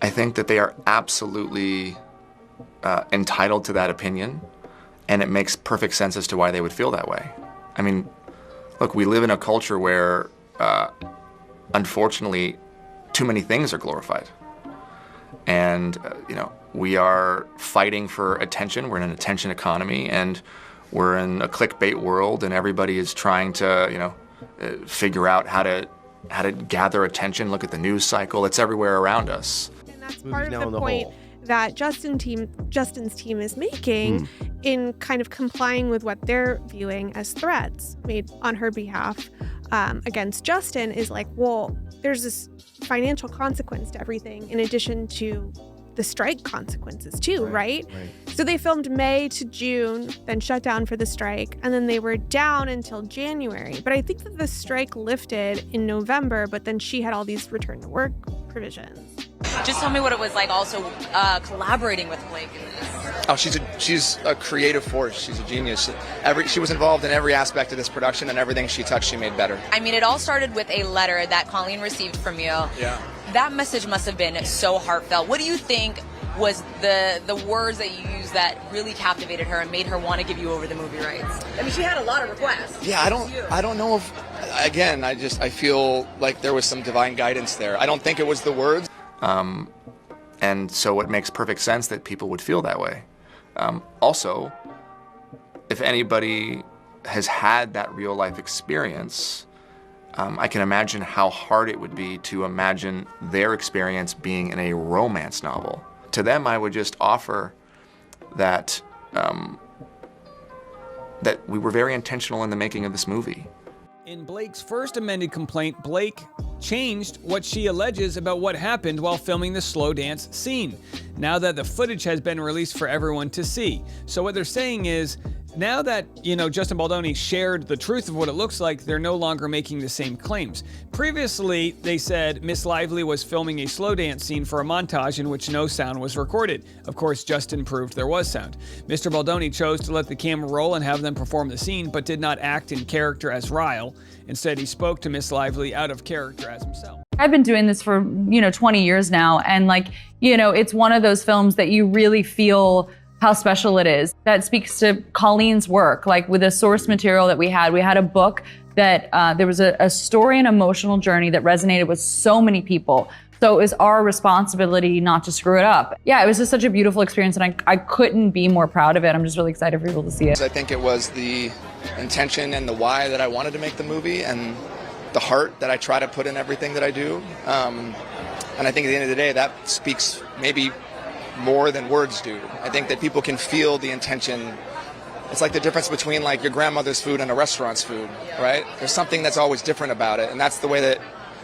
I think that they are absolutely entitled to that opinion, and it makes perfect sense as to why they would feel that way. I mean, look, we live in a culture where, unfortunately, too many things are glorified. And, we are fighting for attention. We're in an attention economy, and we're in a clickbait world, and everybody is trying to, figure out how to gather attention, look at the news cycle. It's everywhere around us. And that's part of the point that Justin's team is making in kind of complying with what they're viewing as threats made on her behalf against Justin is like, well, there's this financial consequence to everything in addition to the strike consequences too, right? So they filmed May to June, then shut down for the strike, and then they were down until January. But I think that the strike lifted in November, but then she had all these return to work provisions. Just tell me what it was like also collaborating with Blake in this. Oh, she's a creative force. She's a genius. She was involved in every aspect of this production, and everything she touched, she made better. I mean, it all started with a letter that Colleen received from you. Yeah. That message must have been so heartfelt. What do you think was the words that you used that really captivated her and made her want to give you over the movie rights? I mean, she had a lot of requests. Yeah, I don't know if, again, I feel like there was some divine guidance there. I don't think it was the words. And so it makes perfect sense that people would feel that way. Also, if anybody has had that real life experience, I can imagine how hard it would be to imagine their experience being in a romance novel. To them, I would just offer that that we were very intentional in the making of this movie. In Blake's first amended complaint, Blake changed what she alleges about what happened while filming the slow dance scene, now that the footage has been released for everyone to see. So what they're saying is, now that, Justin Baldoni shared the truth of what it looks like, they're no longer making the same claims. Previously, they said Miss Lively was filming a slow dance scene for a montage in which no sound was recorded. Of course, Justin proved there was sound. Mr. Baldoni chose to let the camera roll and have them perform the scene, but did not act in character as Ryle. Instead, he spoke to Miss Lively out of character as himself. I've been doing this for, 20 years now. And it's one of those films that you really feel how special it is. That speaks to Colleen's work. Like with the source material that we had a book that there was a story and emotional journey that resonated with so many people. So it was our responsibility not to screw it up. Yeah, it was just such a beautiful experience, and I couldn't be more proud of it. I'm just really excited for people to see it. I think it was the intention and the why that I wanted to make the movie, and the heart that I try to put in everything that I do. And I think at the end of the day, that speaks maybe more than words do. I think that people can feel the intention. It's like the difference between like your grandmother's food and a restaurant's food, right? There's something that's always different about it, and that's the way that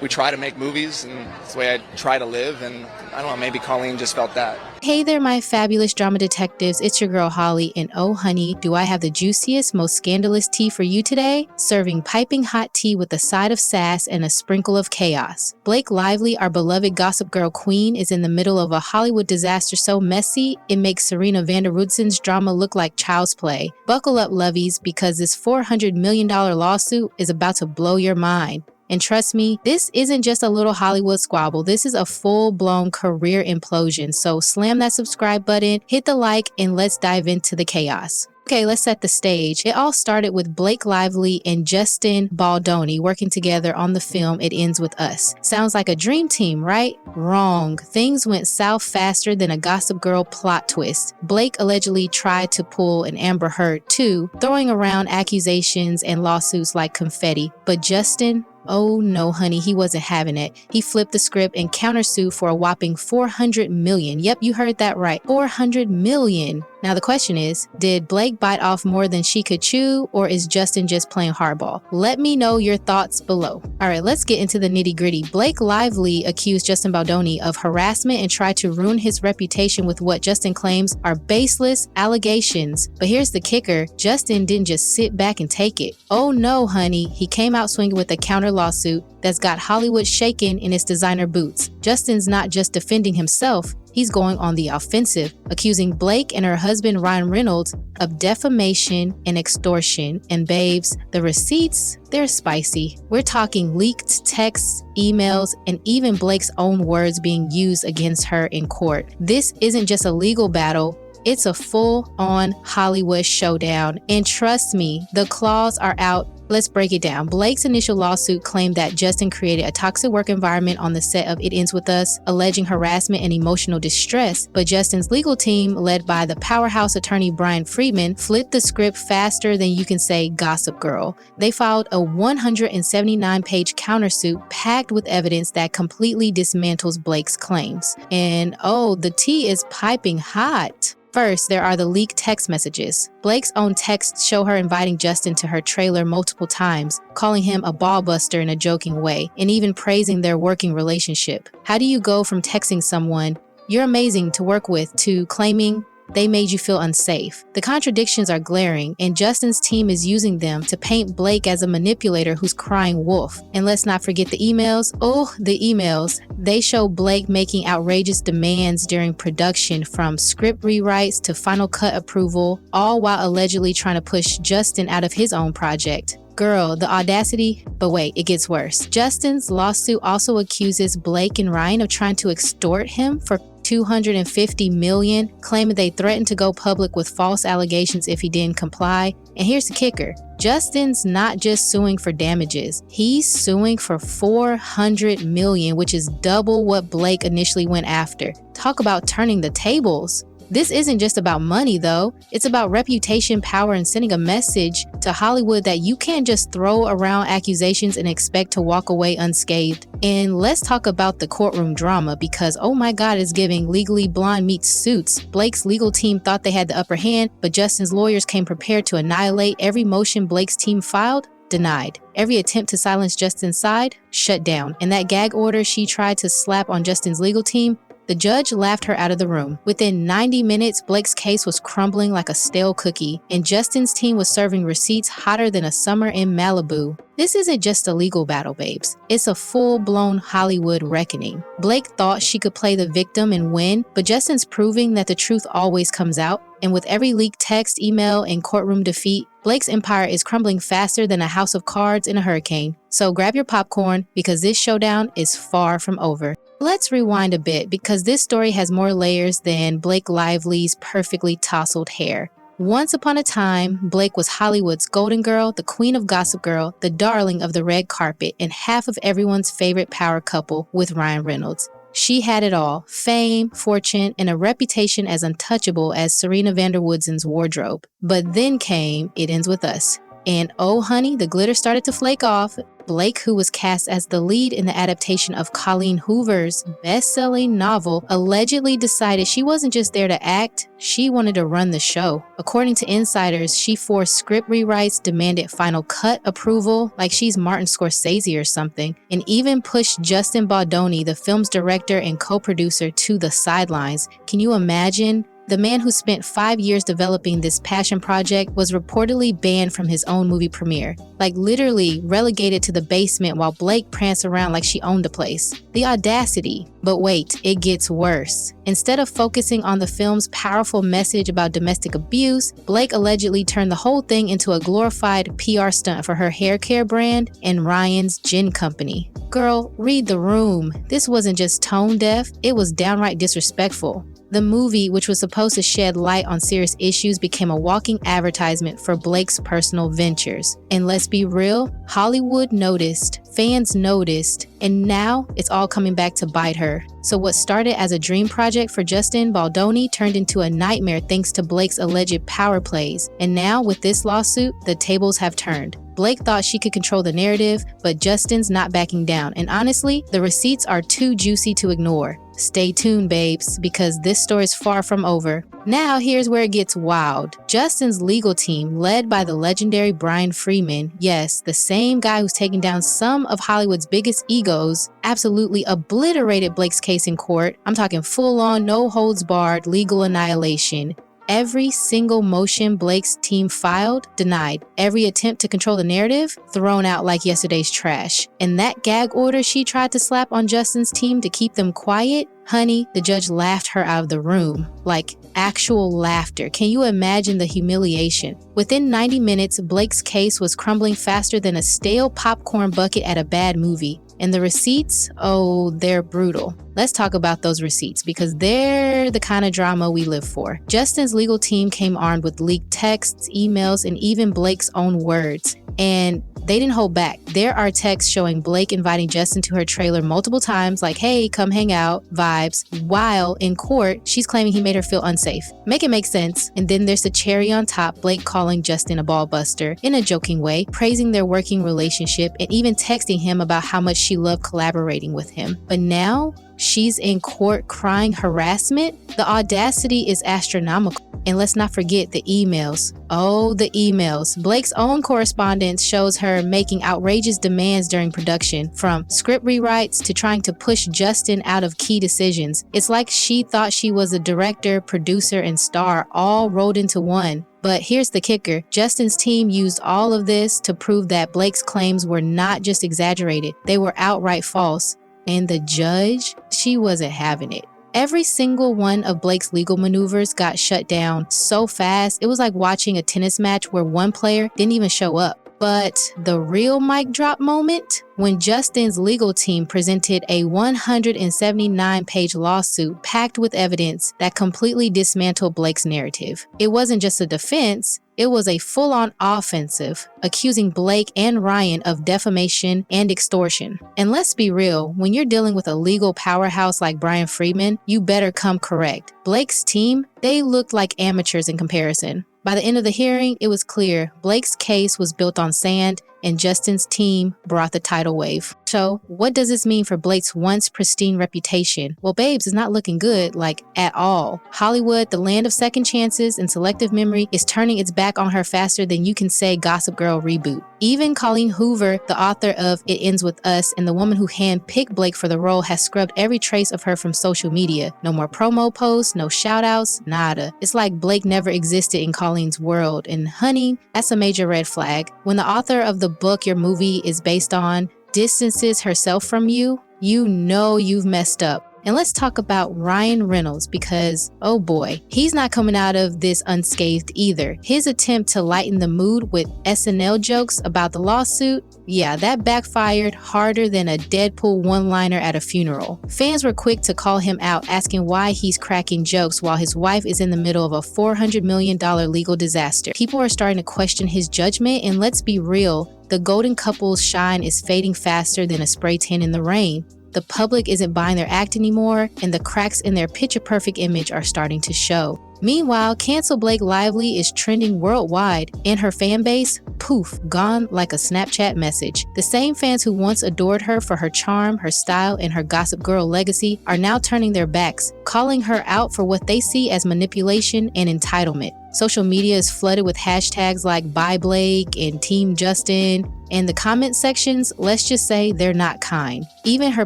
we try to make movies, and it's the way I try to live, and I don't know, maybe Colleen just felt that. Hey there, my fabulous drama detectives. It's your girl, Holly, and oh honey, do I have the juiciest, most scandalous tea for you today? Serving piping hot tea with a side of sass and a sprinkle of chaos. Blake Lively, our beloved Gossip Girl queen, is in the middle of a Hollywood disaster so messy, it makes Serena van der Woodsen's drama look like child's play. Buckle up, lovies, because this $400 million lawsuit is about to blow your mind. And trust me, this isn't just a little Hollywood squabble. This is a full-blown career implosion. So slam that subscribe button, hit the like, and let's dive into the chaos. Okay, let's set the stage. It all started with Blake Lively and Justin Baldoni working together on the film It Ends With Us. Sounds like a dream team, right? Wrong. Things went south faster than a Gossip Girl plot twist. Blake allegedly tried to pull an Amber Heard too, throwing around accusations and lawsuits like confetti. But Justin, oh no, honey, he wasn't having it. He flipped the script and countersued for a whopping $400 million. Yep, you heard that right. $400 million. Now the question is, did Blake bite off more than she could chew, or is Justin just playing hardball? Let me know your thoughts below. All right, let's get into the nitty gritty. Blake Lively accused Justin Baldoni of harassment and tried to ruin his reputation with what Justin claims are baseless allegations. But here's the kicker, Justin didn't just sit back and take it. Oh no, honey, he came out swinging with a counter lawsuit that's got Hollywood shaking in its designer boots. Justin's not just defending himself, he's going on the offensive, accusing Blake and her husband Ryan Reynolds of defamation and extortion. And babes, the receipts, they're spicy. We're talking leaked texts, emails, and even Blake's own words being used against her in court. This isn't just a legal battle. It's a full-on Hollywood showdown. And trust me, the claws are out. Let's break it down. Blake's initial lawsuit claimed that Justin created a toxic work environment on the set of It Ends With Us, alleging harassment and emotional distress. But Justin's legal team, led by the powerhouse attorney Brian Friedman, flipped the script faster than you can say Gossip Girl. They filed a 179-page countersuit packed with evidence that completely dismantles Blake's claims. And oh, the tea is piping hot. First, there are the leaked text messages. Blake's own texts show her inviting Justin to her trailer multiple times, calling him a ball buster in a joking way, and even praising their working relationship. How do you go from texting someone, "You're amazing to work with," to claiming they made you feel unsafe? The contradictions are glaring, and Justin's team is using them to paint Blake as a manipulator who's crying wolf. And let's not forget the emails. Oh, the emails. They show Blake making outrageous demands during production, from script rewrites to final cut approval, all while allegedly trying to push Justin out of his own project. Girl, the audacity. But wait, it gets worse. Justin's lawsuit also accuses Blake and Ryan of trying to extort him for $250 million, claiming they threatened to go public with false allegations if he didn't comply. And here's the kicker. Justin's not just suing for damages. He's suing for $400 million, which is double what Blake initially went after. Talk about turning the tables. This isn't just about money, though. It's about reputation, power, and sending a message to Hollywood that you can't just throw around accusations and expect to walk away unscathed. And let's talk about the courtroom drama, because oh my God, it's giving Legally Blonde meets Suits. Blake's legal team thought they had the upper hand, but Justin's lawyers came prepared to annihilate every motion Blake's team filed. Denied. Every attempt to silence Justin's side, shut down. And that gag order she tried to slap on Justin's legal team, the judge laughed her out of the room. Within 90 minutes, Blake's case was crumbling like a stale cookie, and Justin's team was serving receipts hotter than a summer in Malibu. This isn't just a legal battle, babes. It's a full-blown Hollywood reckoning. Blake thought she could play the victim and win, but Justin's proving that the truth always comes out. And with every leaked text, email, and courtroom defeat, Blake's empire is crumbling faster than a house of cards in a hurricane. So grab your popcorn, because this showdown is far from over. Let's rewind a bit, because this story has more layers than Blake Lively's perfectly tousled hair. Once upon a time, Blake was Hollywood's golden girl, the queen of Gossip Girl, the darling of the red carpet, and half of everyone's favorite power couple with Ryan Reynolds. She had it all: fame, fortune, and a reputation as untouchable as Serena van der Woodsen's wardrobe. But then came It Ends With Us. And oh honey, the glitter started to flake off. Blake, who was cast as the lead in the adaptation of Colleen Hoover's best-selling novel, allegedly decided she wasn't just there to act, she wanted to run the show. According to insiders, she forced script rewrites, demanded final cut approval, like she's Martin Scorsese or something, and even pushed Justin Baldoni, the film's director and co-producer, to the sidelines. Can you imagine? The man who spent 5 years developing this passion project was reportedly banned from his own movie premiere, like literally relegated to the basement while Blake pranced around like she owned the place. The audacity. But wait, it gets worse. Instead of focusing on the film's powerful message about domestic abuse, Blake allegedly turned the whole thing into a glorified PR stunt for her hair care brand and Ryan's gin company. Girl, read the room. This wasn't just tone deaf, it was downright disrespectful. The movie, which was supposed to shed light on serious issues, became a walking advertisement for Blake's personal ventures. And let's be real, Hollywood noticed, fans noticed, and now it's all coming back to bite her. So what started as a dream project for Justin Baldoni turned into a nightmare thanks to Blake's alleged power plays. And now with this lawsuit, the tables have turned. Blake thought she could control the narrative, but Justin's not backing down. And honestly, the receipts are too juicy to ignore. Stay tuned, babes, because this story's far from over. Now, here's where it gets wild. Justin's legal team, led by the legendary Brian Friedman, yes, the same guy who's taken down some of Hollywood's biggest egos, absolutely obliterated Blake's case in court. I'm talking full-on, no-holds-barred legal annihilation. Every single motion Blake's team filed, denied. Every attempt to control the narrative, thrown out like yesterday's trash. And that gag order she tried to slap on Justin's team to keep them quiet, honey, the judge laughed her out of the room. Like actual laughter. Can you imagine the humiliation? Within 90 minutes, Blake's case was crumbling faster than a stale popcorn bucket at a bad movie. And the receipts, oh, they're brutal. Let's talk about those receipts because they're the kind of drama we live for. Justin's legal team came armed with leaked texts, emails, and even Blake's own words. And they didn't hold back. There are texts showing Blake inviting Justin to her trailer multiple times, like, hey, come hang out, vibes, while in court, she's claiming he made her feel unsafe. Make it make sense. And then there's the cherry on top, Blake calling Justin a ball buster in a joking way, praising their working relationship, and even texting him about how much she loved collaborating with him. But now, she's in court crying harassment? The audacity is astronomical. And let's not forget the emails. Oh, the emails. Blake's own correspondence shows her making outrageous demands during production, from script rewrites to trying to push Justin out of key decisions. It's like she thought she was a director, producer, and star all rolled into one. But here's the kicker. Justin's team used all of this to prove that Blake's claims were not just exaggerated, they were outright false. And the judge, she wasn't having it. Every single one of Blake's legal maneuvers got shut down so fast, it was like watching a tennis match where one player didn't even show up. But the real mic drop moment? When Justin's legal team presented a 179-page lawsuit packed with evidence that completely dismantled Blake's narrative. It wasn't just a defense, it was a full-on offensive, accusing Blake and Ryan of defamation and extortion. And let's be real, when you're dealing with a legal powerhouse like Brian Friedman, you better come correct. Blake's team, they looked like amateurs in comparison. By the end of the hearing, it was clear Blake's case was built on sand and Justin's team brought the tidal wave. So, what does this mean for Blake's once pristine reputation? Well, babes, it's not looking good, like, at all. Hollywood, the land of second chances and selective memory, is turning its back on her faster than you can say Gossip Girl reboot. Even Colleen Hoover, the author of It Ends With Us and the woman who handpicked Blake for the role, has scrubbed every trace of her from social media. No more promo posts, no shout-outs, nada. It's like Blake never existed in Colleen's world. And honey, that's a major red flag. When the author of the book your movie is based on distances herself from you, you know you've messed up. And let's talk about Ryan Reynolds because, oh boy, he's not coming out of this unscathed either. His attempt to lighten the mood with SNL jokes about the lawsuit, yeah, that backfired harder than a Deadpool one-liner at a funeral. Fans were quick to call him out, asking why he's cracking jokes while his wife is in the middle of a $400 million legal disaster. People are starting to question his judgment, and let's be real, the golden couple's shine is fading faster than a spray tan in the rain. The public isn't buying their act anymore, and the cracks in their picture-perfect image are starting to show. Meanwhile, Cancel Blake Lively is trending worldwide, and her fan base, poof, gone like a Snapchat message. The same fans who once adored her for her charm, her style, and her Gossip Girl legacy are now turning their backs, calling her out for what they see as manipulation and entitlement. Social media is flooded with hashtags like Bye Blake and Team Justin, and the comment sections, let's just say they're not kind. Even her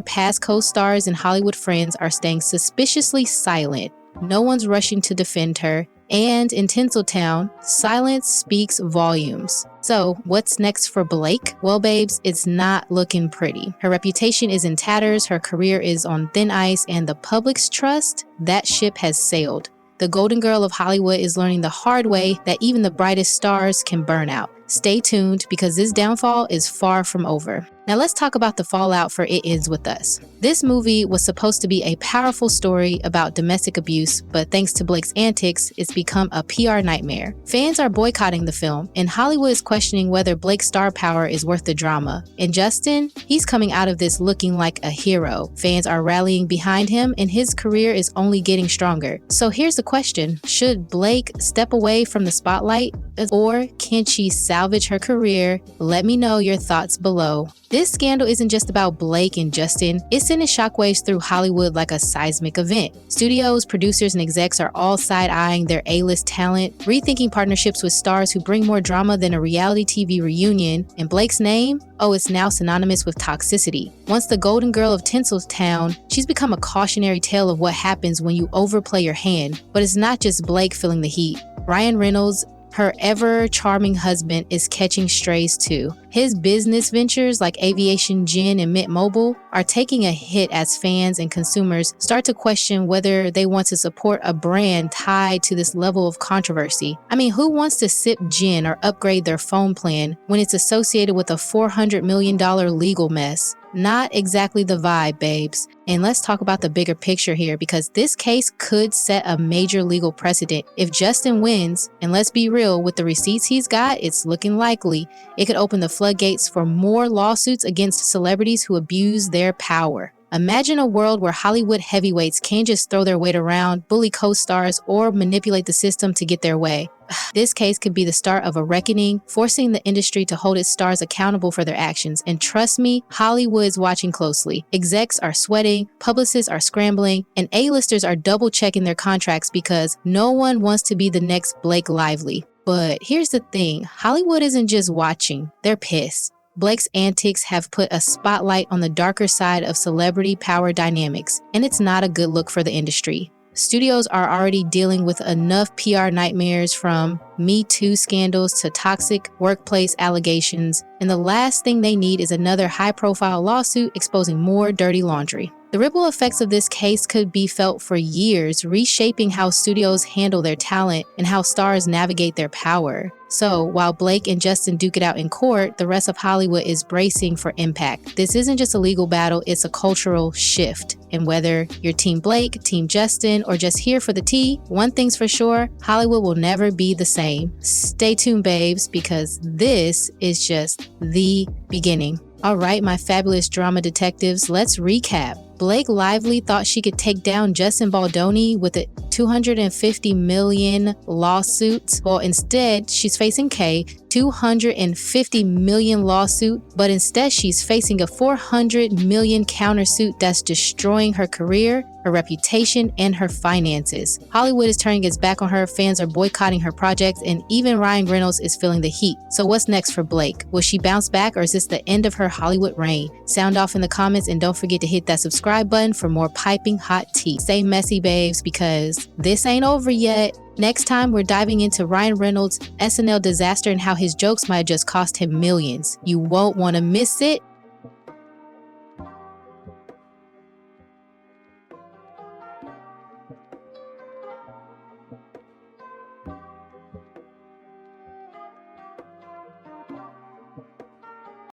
past co-stars and Hollywood friends are staying suspiciously silent. No one's rushing to defend her. And in Tinseltown, silence speaks volumes. So what's next for Blake? Well, babes, it's not looking pretty. Her reputation is in tatters, her career is on thin ice, and the public's trust, that ship has sailed. The Golden Girl of Hollywood is learning the hard way that even the brightest stars can burn out. Stay tuned because this downfall is far from over. Now let's talk about the fallout for It Ends With Us. This movie was supposed to be a powerful story about domestic abuse, but thanks to Blake's antics, it's become a PR nightmare. Fans are boycotting the film, and Hollywood is questioning whether Blake's star power is worth the drama. And Justin, he's coming out of this looking like a hero. Fans are rallying behind him, and his career is only getting stronger. So here's the question. Should Blake step away from the spotlight, or can she salvage her career? Let me know your thoughts below. This scandal isn't just about Blake and Justin, it's sending shockwaves through Hollywood like a seismic event. Studios, producers, and execs are all side-eyeing their A-list talent, rethinking partnerships with stars who bring more drama than a reality TV reunion, and Blake's name? Oh, it's now synonymous with toxicity. Once the golden girl of Tinseltown, she's become a cautionary tale of what happens when you overplay your hand. But it's not just Blake feeling the heat. Ryan Reynolds, her ever-charming husband, is catching strays too. His business ventures like Aviation Gin and Mint Mobile are taking a hit as fans and consumers start to question whether they want to support a brand tied to this level of controversy. I mean, who wants to sip gin or upgrade their phone plan when it's associated with a $400 million legal mess? Not exactly the vibe, babes. And let's talk about the bigger picture here, because this case could set a major legal precedent. If Justin wins, and let's be real, with the receipts he's got, it's looking likely, it could open the floodgates for more lawsuits against celebrities who abuse their power. Imagine a world where Hollywood heavyweights can't just throw their weight around, bully co-stars, or manipulate the system to get their way. This case could be the start of a reckoning, forcing the industry to hold its stars accountable for their actions. And trust me, Hollywood's watching closely. Execs are sweating, publicists are scrambling, and A-listers are double-checking their contracts because no one wants to be the next Blake Lively. But here's the thing, Hollywood isn't just watching, they're pissed. Blake's antics have put a spotlight on the darker side of celebrity power dynamics, and it's not a good look for the industry. Studios are already dealing with enough PR nightmares, from Me Too scandals to toxic workplace allegations, and the last thing they need is another high-profile lawsuit exposing more dirty laundry. The ripple effects of this case could be felt for years, reshaping how studios handle their talent and how stars navigate their power. So, while Blake and Justin duke it out in court, the rest of Hollywood is bracing for impact. This isn't just a legal battle, it's a cultural shift. And whether you're Team Blake, Team Justin, or just here for the tea, one thing's for sure, Hollywood will never be the same. Stay tuned, babes, because this is just the beginning. All right, my fabulous drama detectives, let's recap. Blake Lively thought she could take down Justin Baldoni with a $250 million lawsuit. Well, instead, she's facing $250 million lawsuit, but instead she's facing a $400 million countersuit that's destroying her career, her reputation, and her finances. Hollywood is turning its back on her, fans are boycotting her projects, and even Ryan Reynolds is feeling the heat. So what's next for Blake? Will she bounce back, or is this the end of her Hollywood reign? Sound off in the comments, and don't forget to hit that subscribe button for more piping hot tea. Stay messy, babes, because this ain't over yet. Next time, we're diving into Ryan Reynolds' SNL disaster and how his jokes might have just cost him millions. You won't want to miss it.